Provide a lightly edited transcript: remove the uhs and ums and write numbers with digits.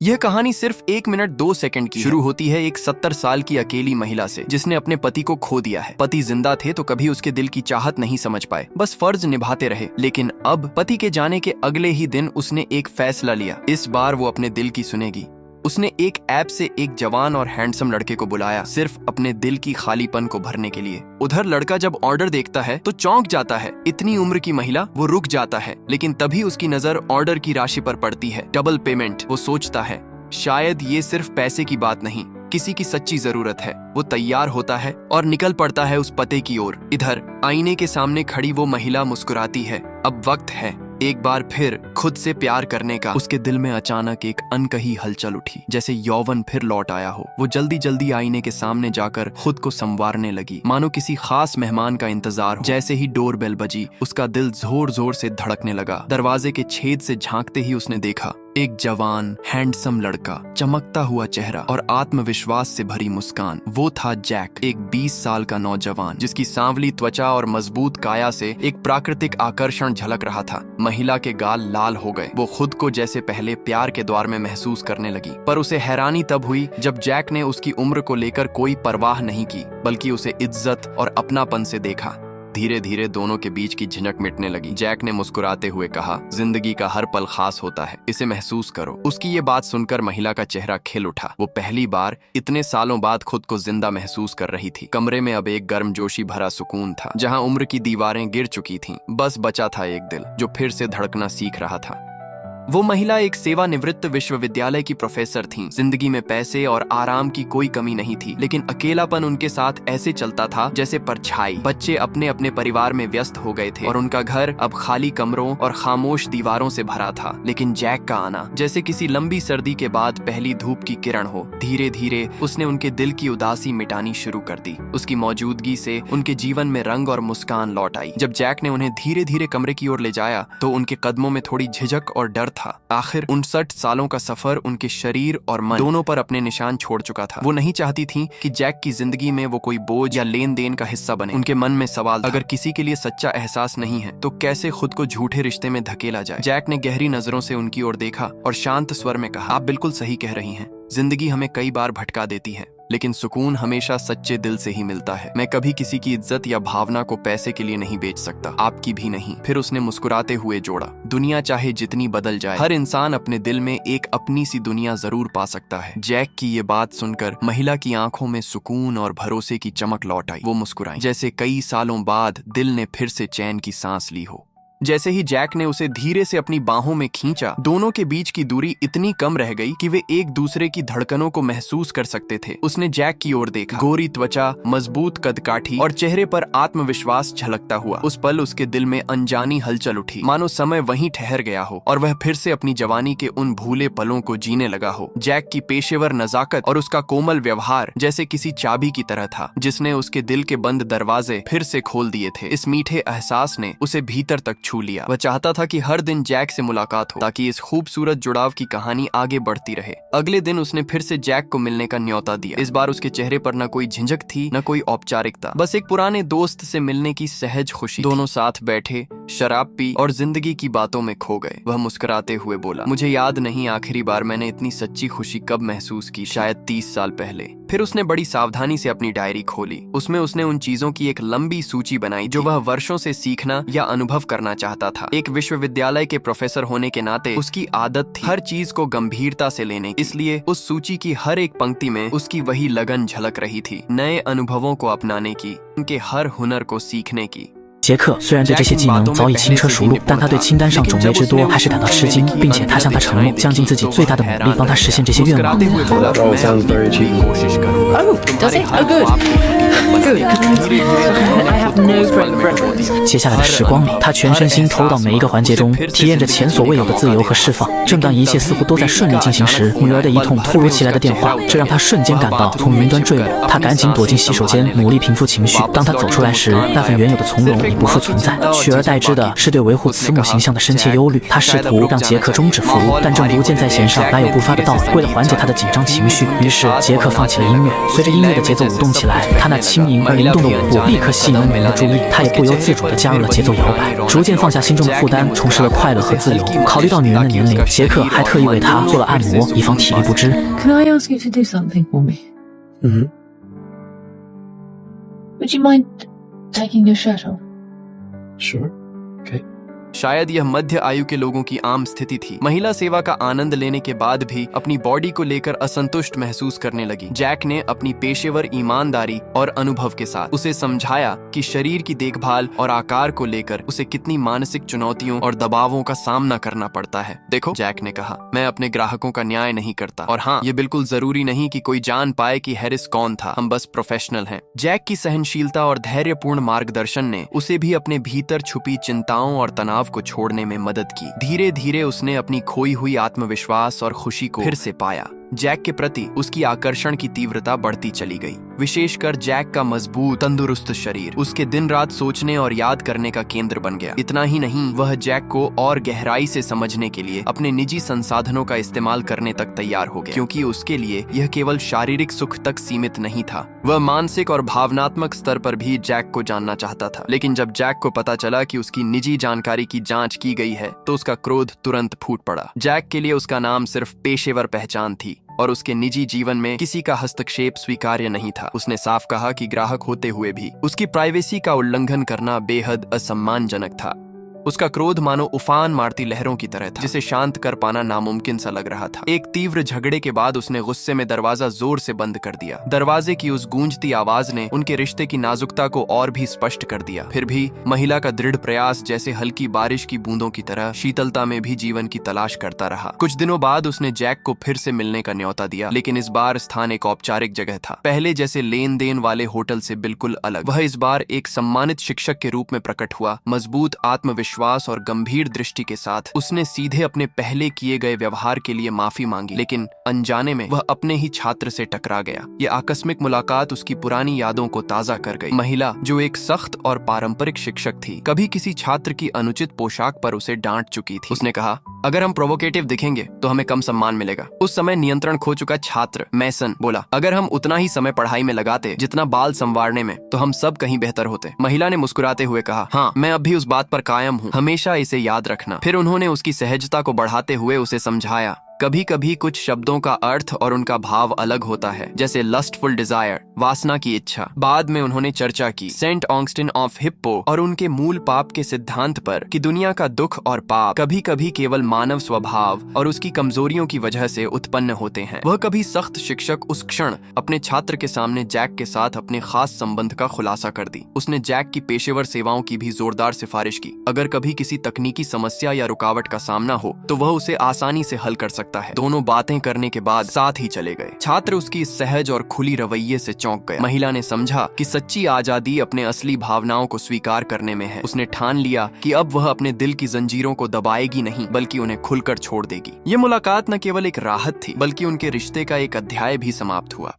यह कहानी सिर्फ 1 मिनट 2 सेकंड की शुरू होती है एक 70 साल की अकेली महिला से जिसने अपने पति को खो दिया है। पति जिंदा थे तो कभी उसके दिल की चाहत नहीं समझ पाए, बस फर्ज निभाते रहे। लेकिन अब पति के जाने के अगले ही दिन उसने एक फैसला लिया। इस बार वो अपने दिल की सुनेगी। उसने एक ऐप से एक जवान और हैंडसम लड़के को बुलाया, सिर्फ अपने दिल की खालीपन को भरने के लिए। उधर लड़का जब ऑर्डर देखता है तो चौंक जाता है। इतनी उम्र की महिला, वो रुक जाता है। लेकिन तभी उसकी नजर ऑर्डर की राशि पर पड़ती है, डबल पेमेंट। वो सोचता है शायद ये सिर्फ पैसे की बात नहीं, किसी की सच्ची जरूरत है। वो तैयार होता है और निकल पड़ता है उस पते की ओर। इधर आईने के सामने खड़ी वो महिला मुस्कुराती है। अब वक्त है एक बार फिर खुद से प्यार करने का। उसके दिल में अचानक एक अनकही हलचल उठी, जैसे यौवन फिर लौट आया हो। वो जल्दी जल्दी आईने के सामने जाकर खुद को संवारने लगी, मानो किसी खास मेहमान का इंतजार हो। जैसे ही डोरबेल बजी, उसका दिल जोर जोर से धड़कने लगा। दरवाजे के छेद से झांकते ही उसने देखा एक जवान हैंडसम लड़का, चमकता हुआ चेहरा और आत्मविश्वास से भरी मुस्कान। वो था जैक, एक 20 साल का नौजवान जिसकी सांवली त्वचा और मजबूत काया से एक प्राकृतिक आकर्षण झलक रहा था। महिला के गाल लाल हो गए। वो खुद को जैसे पहले प्यार के द्वार में महसूस करने लगी। पर उसे हैरानी तब हुई जब जैक ने उसकी उम्र को लेकर कोई परवाह नहीं की, बल्कि उसे इज्जत और अपनापन से देखा। धीरे धीरे दोनों के बीच की झिझक मिटने लगी। जैक ने मुस्कुराते हुए कहा, जिंदगी का हर पल खास होता है, इसे महसूस करो। उसकी ये बात सुनकर महिला का चेहरा खिल उठा। वो पहली बार इतने सालों बाद खुद को जिंदा महसूस कर रही थी। कमरे में अब एक गर्मजोशी भरा सुकून था। जहां उम्र की दीवारें गिर चुकी थीं, बस बचा था एक दिल जो फिर से धड़कना सीख रहा था। वो महिला एक सेवानिवृत्त विश्वविद्यालय की प्रोफेसर थीं। जिंदगी में पैसे और आराम की कोई कमी नहीं थी, लेकिन अकेलापन उनके साथ ऐसे चलता था जैसे परछाई। बच्चे अपने अपने परिवार में व्यस्त हो गए थे और उनका घर अब खाली कमरों और खामोश दीवारों से भरा था। लेकिन जैक का आना जैसे किसी लंबी सर्दी के बाद पहली धूप की किरण हो। धीरे धीरे उसने उनके दिल की उदासी मिटानी शुरू कर दी। उसकी मौजूदगी से उनके जीवन में रंग और मुस्कान लौट आई। जब जैक ने उन्हें धीरे धीरे कमरे की ओर ले जाया तो उनके कदमों में थोड़ी झिझक और डर था। आखिर 59 सालों का सफर उनके शरीर और मन दोनों पर अपने निशान छोड़ चुका था। वो नहीं चाहती थी कि जैक की जिंदगी में वो कोई बोझ या लेन देन का हिस्सा बने। उनके मन में सवाल था, अगर किसी के लिए सच्चा एहसास नहीं है तो कैसे खुद को झूठे रिश्ते में धकेला जाए। जैक ने गहरी नजरों से उनकी ओर देखा और शांत स्वर में कहा, आप बिल्कुल सही कह रही हैं। जिंदगी हमें कई बार भटका देती है, लेकिन सुकून हमेशा सच्चे दिल से ही मिलता है। मैं कभी किसी की इज्जत या भावना को पैसे के लिए नहीं बेच सकता, आपकी भी नहीं। फिर उसने मुस्कुराते हुए जोड़ा, दुनिया चाहे जितनी बदल जाए, हर इंसान अपने दिल में एक अपनी सी दुनिया जरूर पा सकता है। जैक की ये बात सुनकर महिला की आंखों में सुकून और भरोसे की चमक लौट आई। वो मुस्कुराई जैसे कई सालों बाद दिल ने फिर से चैन की सांस ली हो। जैसे ही जैक ने उसे धीरे से अपनी बाहों में खींचा, दोनों के बीच की दूरी इतनी कम रह गई कि वे एक दूसरे की धड़कनों को महसूस कर सकते थे। उसने जैक की ओर देखा, गोरी त्वचा, मजबूत कदकाठी और चेहरे पर आत्मविश्वास झलकता हुआ। उस पल उसके दिल में अनजानी हलचल उठी, मानो समय वहीं ठहर गया हो और वह फिर से अपनी जवानी के उन भूले पलों को जीने लगा हो। जैक की पेशेवर नजाकत और उसका कोमल व्यवहार जैसे किसी चाबी की तरह था, जिसने उसके दिल के बंद दरवाजे फिर से खोल दिए थे। इस मीठे एहसास ने उसे भीतर तक छू लिया। वह चाहता था कि हर दिन जैक से मुलाकात हो, ताकि इस खूबसूरत जुड़ाव की कहानी आगे बढ़ती रहे। अगले दिन उसने फिर से जैक को मिलने का न्योता दिया। इस बार उसके चेहरे पर न कोई झिझक थी, न कोई औपचारिकता, बस एक पुराने दोस्त से मिलने की सहज खुशी। दोनों साथ बैठे, शराब पी और जिंदगी की बातों में खो गए। वह मुस्कुराते हुए बोला, मुझे याद नहीं आखिरी बार मैंने इतनी सच्ची खुशी कब महसूस की, शायद 30 साल पहले। फिर उसने बड़ी सावधानी से अपनी डायरी खोली। उसमें उसने उन चीजों की एक लंबी सूची बनाई जो वह वर्षों से सीखना या अनुभव करना चाहता था। एक विश्वविद्यालय के प्रोफेसर होने के नाते उसकी आदत थी हर चीज को गंभीरता से लेने की। इसलिए उस सूची की हर एक पंक्ति में उसकी वही लगन झलक रही थी, नए अनुभवों को अपनाने की, उनके हर हुनर को सीखने की।杰克虽然对这些技能早已轻车熟路，但他对清单上种类之多还是感到吃惊，并且他向他承诺将尽自己最大的努力帮他实现这些愿望。Oh, sounds very cheap. Oh, does it? Oh, good. Good. I have no preference. 接下来的时光里，他全身心投入到每一个环节中，体验着前所未有的自由和释放。正当一切似乎都在顺利进行时，女儿的一通突如其来的电话，这让他瞬间感到从云端坠落。他赶紧躲进洗手间，努力平复情绪。当他走出来时，那份原有的从容不复存在，取而代之的是对维护慈母形象的深切忧虑。他试图让杰克终止服务，但正如箭在弦上，来有不发的道理。为了缓解他的紧张情绪，于是杰克放起了音乐，随着音乐的节奏舞动起来。他那轻盈而灵动的舞步立刻吸引了女人的注意，他也不由自主地加入了节奏摇摆，逐渐放下心中的负担，重拾了快乐和自由。考虑到女人的年龄，杰克还特意为她做了按摩，以防体力不支。Can I ask you to do something for me? Would you mind taking your shirt off? Sure. Okay. शायद यह मध्य आयु के लोगों की आम स्थिति थी। महिला सेवा का आनंद लेने के बाद भी अपनी बॉडी को लेकर असंतुष्ट महसूस करने लगी। जैक ने अपनी पेशेवर ईमानदारी और अनुभव के साथ उसे समझाया कि शरीर की देखभाल और आकार को लेकर उसे कितनी मानसिक चुनौतियों और दबावों का सामना करना पड़ता है। देखो, जैक ने कहा, मैं अपने ग्राहकों का न्याय नहीं करता, और हाँ, ये बिल्कुल जरूरी नहीं कि कोई जान पाए कि हैरिस कौन था। हम बस प्रोफेशनल हैं। जैक की सहनशीलता और धैर्यपूर्ण मार्गदर्शन ने उसे भी अपने भीतर छुपी चिंताओं और तनाव को छोड़ने में मदद की। धीरे धीरे उसने अपनी खोई हुई आत्मविश्वास और खुशी को फिर से पाया। जैक के प्रति उसकी आकर्षण की तीव्रता बढ़ती चली गई, विशेषकर जैक का मजबूत तंदुरुस्त शरीर उसके दिन रात सोचने और याद करने का केंद्र बन गया। इतना ही नहीं, वह जैक को और गहराई से समझने के लिए अपने निजी संसाधनों का इस्तेमाल करने तक तैयार हो गया, क्योंकि उसके लिए यह केवल शारीरिक सुख तक सीमित नहीं था। वह मानसिक और भावनात्मक स्तर पर भी जैक को जानना चाहता था। लेकिन जब जैक को पता चला कि उसकी निजी जानकारी की जांच की गई है, तो उसका क्रोध तुरंत फूट पड़ा। जैक के लिए उसका नाम सिर्फ पेशेवर पहचान थी और उसके निजी जीवन में किसी का हस्तक्षेप स्वीकार्य नहीं था। उसने साफ कहा कि ग्राहक होते हुए भी उसकी प्राइवेसी का उल्लंघन करना बेहद असम्मानजनक था। उसका क्रोध मानो उफान मारती लहरों की तरह था, जिसे शांत कर पाना नामुमकिन सा लग रहा था। एक तीव्र झगड़े के बाद उसने गुस्से में दरवाजा जोर से बंद कर दिया। दरवाजे की उस गूंजती आवाज ने उनके रिश्ते की नाजुकता को और भी स्पष्ट कर दिया। फिर भी महिला का दृढ़ प्रयास जैसे हल्की बारिश की बूंदों की तरह शीतलता में भी जीवन की तलाश करता रहा। कुछ दिनों बाद उसने जैक को फिर से मिलने का न्योता दिया, लेकिन इस बार स्थान एक औपचारिक जगह था, पहले जैसे लेन देन वाले होटल से बिल्कुल अलग। वह इस बार एक सम्मानित शिक्षक के रूप में प्रकट हुआ। मजबूत आत्मविश्वास और गंभीर दृष्टि के साथ उसने सीधे अपने पहले किए गए व्यवहार के लिए माफी मांगी, लेकिन अनजाने में वह अपने ही छात्र से टकरा गया। यह आकस्मिक मुलाकात उसकी पुरानी यादों को ताजा कर गई। महिला, जो एक सख्त और पारंपरिक शिक्षक थी, कभी किसी छात्र की अनुचित पोशाक पर उसे डांट चुकी थी। उसने कहा, अगर हम प्रोवोकेटिव दिखेंगे तो हमें कम सम्मान मिलेगा। उस समय नियंत्रण खो चुका छात्र मैसन बोला, अगर हम उतना ही समय पढ़ाई में लगाते जितना बाल संवारने में, तो हम सब कहीं बेहतर होते। महिला ने मुस्कुराते हुए कहा, हाँ, मैं अब भी उस बात पर कायम हूँ, हमेशा इसे याद रखना। फिर उन्होंने उसकी सहजता को बढ़ाते हुए उसे समझाया, कभी कभी कुछ शब्दों का अर्थ और उनका भाव अलग होता है, जैसे लस्टफुल डिजायर, वासना की इच्छा। बाद में उन्होंने चर्चा की सेंट ऑगस्टिन ऑफ हिप्पो और उनके मूल पाप के सिद्धांत पर कि दुनिया का दुख और पाप कभी कभी केवल मानव स्वभाव और उसकी कमजोरियों की वजह से उत्पन्न होते हैं। वह कभी सख्त शिक्षक उस क्षण अपने छात्र के सामने जैक के साथ अपने खास संबंध का खुलासा कर दी। उसने जैक की पेशेवर सेवाओं की भी जोरदार सिफारिश की। अगर कभी किसी तकनीकी समस्या या रुकावट का सामना हो तो वह उसे आसानी से हल कर सकता है। दोनों बातें करने के बाद साथ ही चले गए। छात्र उसकी इस सहज और खुली रवैये से चौंक गया। महिला ने समझा कि सच्ची आजादी अपने असली भावनाओं को स्वीकार करने में है। उसने ठान लिया कि अब वह अपने दिल की जंजीरों को दबाएगी नहीं, बल्कि उन्हें खुलकर छोड़ देगी। ये मुलाकात न केवल एक राहत थी, बल्कि उनके रिश्ते का एक अध्याय भी समाप्त हुआ।